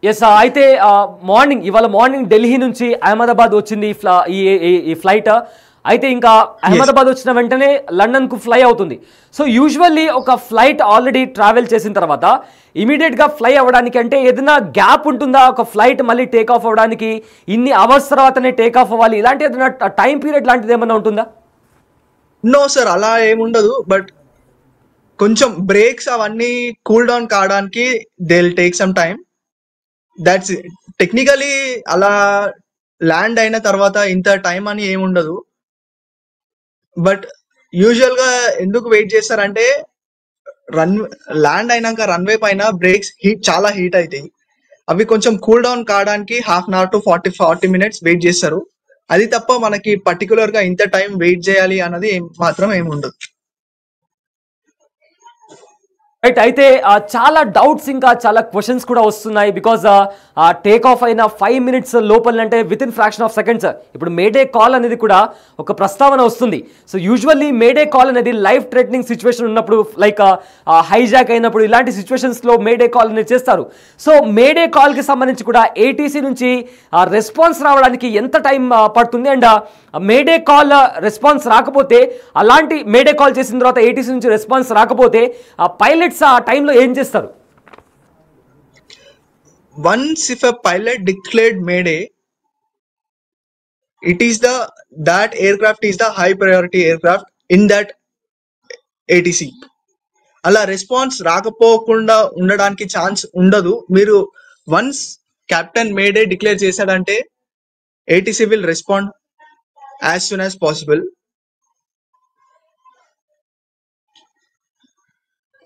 Yes అయితే ఇవాళ morning Delhi నుంచి అహ్మదాబాద్ వచ్చింది ఈ ఫ్లైట్. అయితే ఇంకా అహ్మదాబాద్ వచ్చిన వెంటనే లండన్కు ఫ్లై అవుతుంది. సో యూజువల్లీ ఒక ఫ్లైట్ ఆల్రెడీ ట్రావెల్ చేసిన తర్వాత ఇమీడియట్గా ఫ్లై అవ్వడానికి అంటే ఏదైనా గ్యాప్ ఉంటుందా? ఒక ఫ్లైట్ మళ్ళీ టేక్ ఆఫ్ అవ్వడానికి ఇన్ని అవర్స్ తర్వాతనే టేక్ ఆఫ్ అవ్వాలి, ఇలాంటి ఏదైనా టైం పీరియడ్ లాంటిది ఏమైనా ఉంటుందా? నో సార్, అలా ఏముండదు. బట్ కొంచెం బ్రేక్స్ అవన్నీ కూల్ డౌన్ కావడానికి they will take some time. That's technically అలా ల్యాండ్ అయిన తర్వాత ఇంత టైం అని ఏముండదు. బట్ యూజువల్ గా ఎందుకు వెయిట్ చేస్తారంటే ల్యాండ్ అయినాక రన్వే పైన బ్రేక్స్ చాలా హీట్ అవుతాయి. అవి కొంచెం కూల్ డౌన్ కావడానికి half an hour to 40 minutes wait చేస్తారు. అది తప్ప మనకి పర్టికులర్ గా ఇంత టైం వెయిట్ చేయాలి అన్నది మాత్రం ఏమి ఉండదు. రైట్. అయితే చాలా డౌట్స్ ఇంకా చాలా క్వశ్చన్స్ కూడా వస్తున్నాయి. బికాజ్ టేక్ ఆఫ్ అయిన 5 minutes లోపల అంటే with in fraction of seconds ఇప్పుడు మేడే కాల్ అనేది కూడా ఒక ప్రస్తావన వస్తుంది. సో యూజువల్లీ మేడే కాల్ అనేది లైఫ్ థ్రెటనింగ్ సిచ్యువేషన్ ఉన్నప్పుడు, లైక్ హైజాక్ అయినప్పుడు ఇలాంటి సిచ్యువేషన్స్లో మేడే కాల్ అనేది చేస్తారు. సో మేడే కాల్కి సంబంధించి కూడా ఏటీసీ నుంచి రెస్పాన్స్ రావడానికి ఎంత టైం పడుతుంది? అండ్ మేడే కాల్ రెస్పాన్స్ రాకపోతే, అలాంటి మేడే కాల్ చేసిన తర్వాత ఏటీసీ నుంచి రెస్పాన్స్ రాకపోతే పైలట్స్ ఆ టైంలో ఏం చేస్తారు? Once if a pilot declared Mayday, that aircraft is the high priority aircraft in that ATC. అలా రెస్పాన్స్ రాకపోకుండా ఉండడానికి ఛాన్స్ ఉండదు. మీరు వన్స్ కెప్టెన్ మేడే డిక్లేర్ చేశాడంటే ATC will respond as soon as possible.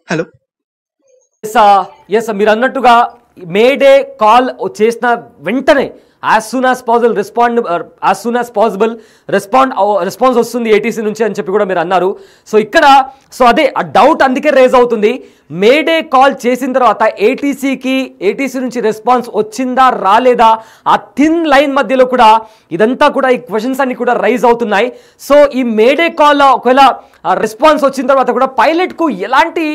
Hello, yes మీరు అన్నట్టుగా mayday call చేసిన వెంటనే as soon as possible response వస్తుంది ఏటీసీ నుంచి అని చెప్పి కూడా మీరు అన్నారు. సో ఇక్కడ అదే ఆ డౌట్ అందుకే రేజ్ అవుతుంది. మేడే కాల్ చేసిన తర్వాత ఏటీసీ నుంచి రెస్పాన్స్ వచ్చిందా రాలేదా, ఆ థిన్ లైన్ మధ్యలో కూడా ఇదంతా కూడా ఈ క్వశ్చన్స్ అన్ని కూడా రైజ్ అవుతున్నాయి. సో ఈ మేడే కాల్ ఒకవేళ రెస్పాన్స్ వచ్చిన తర్వాత కూడా పైలట్కు ఎలాంటి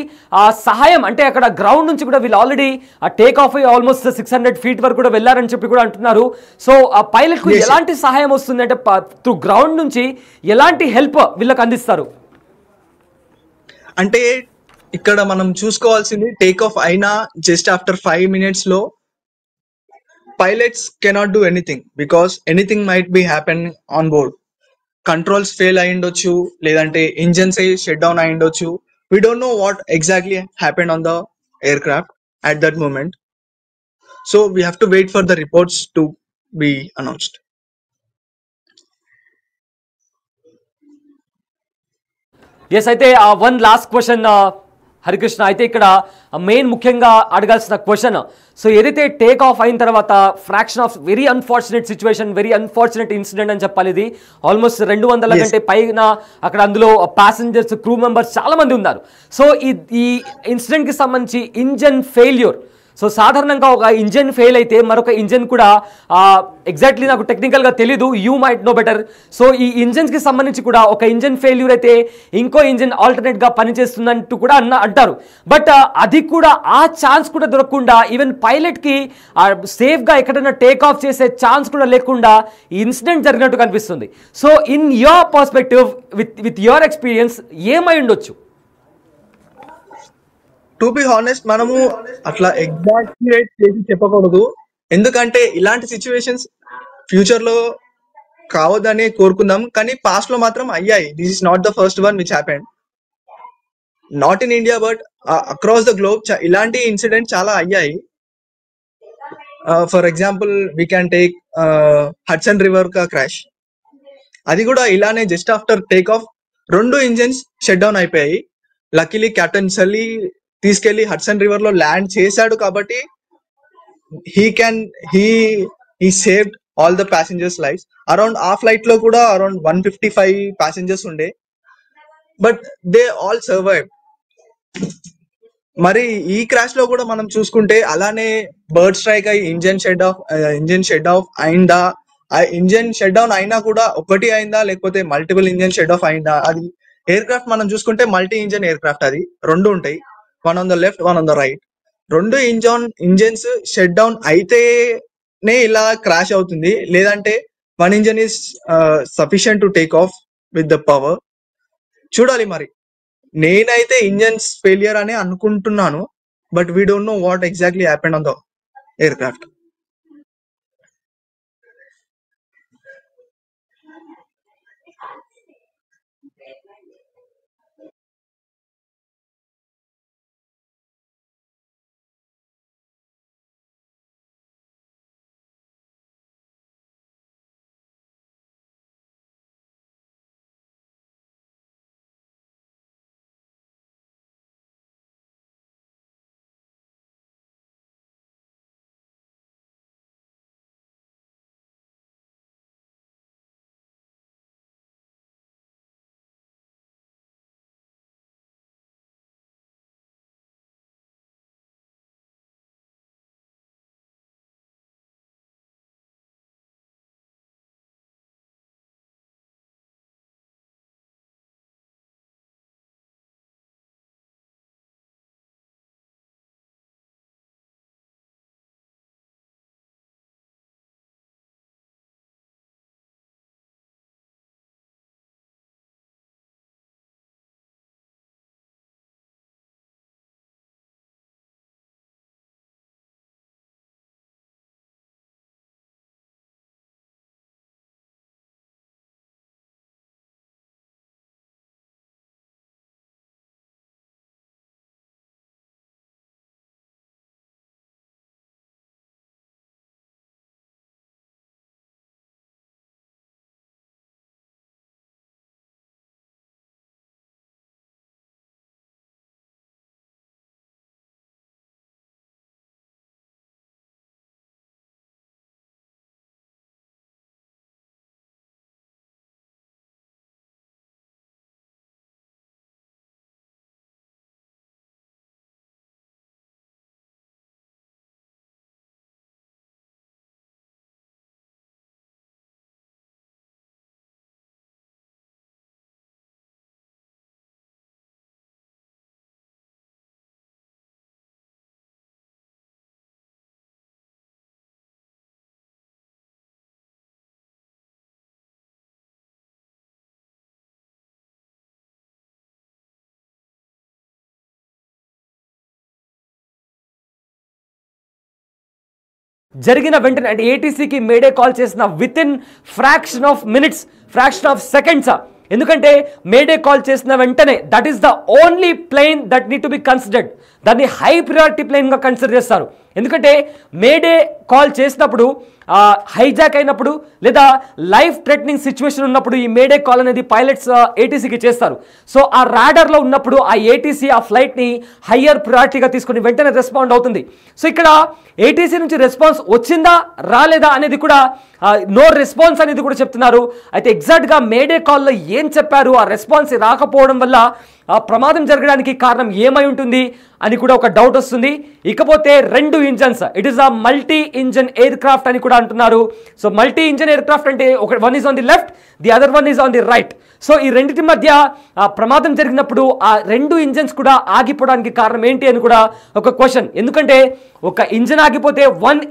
సహాయం, అంటే అక్కడ గ్రౌండ్ నుంచి కూడా వీళ్ళు ఆల్రెడీ టేక్ ఆఫ్ అయ్యి ఆల్మోస్ట్ 600 feet వరకు కూడా వెళ్ళారని చెప్పి కూడా అంటున్నారు. సో ఆ పైలట్కు ఎలాంటి సహాయం వస్తుంది అంటే త్రూ గ్రౌండ్ నుంచి ఎలాంటి హెల్ప్ వీళ్ళకి అందిస్తారు? అంటే ఇక్కడ మనం చూసుకోవాల్సింది టేక్ ఆఫ్ అయినా జస్ట్ ఆఫ్టర్ 5 minutes లో pilots cannot do anything because anything might be happen on board. Controls fail అయి ఉండొచ్చు, లేదంటే ఇంజన్స్ షట్ డౌన్ అయి ఉండొచ్చు. We don't know what exactly happen on the aircraft at that moment. So we have to wait for the reports to be announced. Yes అయితే one last question Harikrishna. అయితే ఇక్కడ main ముఖ్యంగా అడగాల్సిన question, so ఏదైతే take off అయిన తర్వాత fraction of very unfortunate situation, very unfortunate incident అని చెప్పాలి. ఇది ఆల్మోస్ట్ 200 కంటే పైన అక్కడ అందులో ప్యాసింజర్స్, క్రూ మెంబర్స్ చాలా మంది ఉన్నారు. సో ఈ ఇన్సిడెంట్కి సంబంధించి ఇంజన్ ఫెయిల్యూర్, సో సాధారణంగా ఒక ఇంజన్ ఫెయిల్ అయితే మరొక ఇంజన్ కూడా ఎగ్జాక్ట్లీ నాకు టెక్నికల్గా తెలీదు, you might know better. So ఈ ఇంజన్స్కి సంబంధించి కూడా ఒక ఇంజన్ ఫెయిల్యూర్ అయితే ఇంకో ఇంజన్ ఆల్టర్నేట్గా పనిచేస్తుందంటూ కూడా అంటారు. బట్ అది కూడా ఆ ఛాన్స్ కూడా దొరకకుండా, ఈవెన్ పైలట్కి సేఫ్గా ఎక్కడైనా టేక్ ఆఫ్ చేసే ఛాన్స్ కూడా లేకుండా ఈ ఇన్సిడెంట్ జరిగినట్టు కనిపిస్తుంది. So in your perspective, with your experience, ఏమై ఉండొచ్చు? టు బి హానెస్ట్, మనము అట్లా ఎగ్జాక్యురేట్ చేసి చెప్పకూడదు. ఎందుకంటే ఇలాంటి సిచ్యువేషన్స్ ఫ్యూచర్ లో కావద్దని కోరుకుందాం, కానీ పాస్ట్ లో మాత్రం అయ్యాయి. This is not the first one which happened, not in India but across the globe. ఇలాంటి ఇన్సిడెంట్ చాలా అయ్యాయి. For example we can take Hudson river crash. అది కూడా ఇలానే just after take off 2 engines shut down అయిపోయాయి. Luckily captain సల్లీ తీసుకెళ్లి Hudson river లో land చేశాడు కాబట్టి he saved all the passengers lives. Around ఆ ఫ్లైట్ లో కూడా అరౌండ్ 155 passengers ఉండే, బట్ దే ఆల్ సర్వైవ్. మరి ఈ క్రాష్ లో కూడా మనం చూసుకుంటే అలానే బర్డ్ స్ట్రైక్ అయి ఇంజన్ షట్ ఆఫ్ అయిందా, ఇంజన్ షట్ డౌన్ అయినా కూడా ఒకటి అయిందా లేకపోతే మల్టిపుల్ ఇంజన్ షట్ ఆఫ్ అయిందా? అది ఎయిర్ క్రాఫ్ట్ మనం చూసుకుంటే మల్టీ ఇంజన్ ఎయిర్ క్రాఫ్ట్, అది 2 ఉంటాయి, one on the left, one on the right. రెండు ఇంజన్స్ షట్ డౌన్ అయితేనే ఇలా క్రాష్ అవుతుంది, లేదంటే one engine is sufficient to take off with the power. చూడాలి మరి. నేనైతే ఇంజన్స్ ఫెయిలియర్ అని అనుకుంటున్నాను, but we don't know what exactly happened on the air craft. జరిగిన వెంటనే అంటే ఏటీసీకి మేడే కాల్ చేసిన with in fraction of minutes, fraction of seconds. ఎందుకంటే మేడే కాల్ చేసిన వెంటనే that is the only plane that need to be considered. దాన్ని high priority ప్లేన్గా consider చేస్తారు. ఎందుకంటే మేడే కాల్ చేసినప్పుడు హైజాక్ అయినప్పుడు లేదా లైఫ్ థ్రెటనింగ్ సిచ్యువేషన్ ఉన్నప్పుడు ఈ మేడే కాల్ అనేది పైలట్స్ ఏటీసీకి చేస్తారు. సో ఆ రాడర్లో ఉన్నప్పుడు ఆ ఏటీసీ ఆ ఫ్లైట్ని హయ్యర్ ప్రియారిటీగా తీసుకుని వెంటనే రెస్పాండ్ అవుతుంది. సో ఇక్కడ ఏటీసీ నుంచి రెస్పాన్స్ వచ్చిందా రాలేదా అనేది కూడా నో రెస్పాన్స్ అనేది కూడా చెప్తున్నారు. అయితే ఎగ్జాక్ట్గా మేడే కాల్లో ఏం చెప్పారు, ఆ రెస్పాన్స్ రాకపోవడం వల్ల ఆ ప్రమాదం జరగడానికి కారణం ఏమై ఉంటుంది అని కూడా ఒక డౌట్ వస్తుంది. ఇకపోతే రెండు engines, it is a multi engine aircraft అని కూడా అంటున్నారు. So multi engine aircraft అంటే one is on the left, the other one is on the right. So ఈ రెండింటి మధ్య ప్రమాదం జరిగినప్పుడు ఆ రెండు ఇంజన్స్ కూడా ఆగిపోవడానికి కారణం ఏంటి అని కూడా ఒక క్వశ్చన్. ఎందుకంటే ఒక ఇంజన్ ఆగిపోతే వన్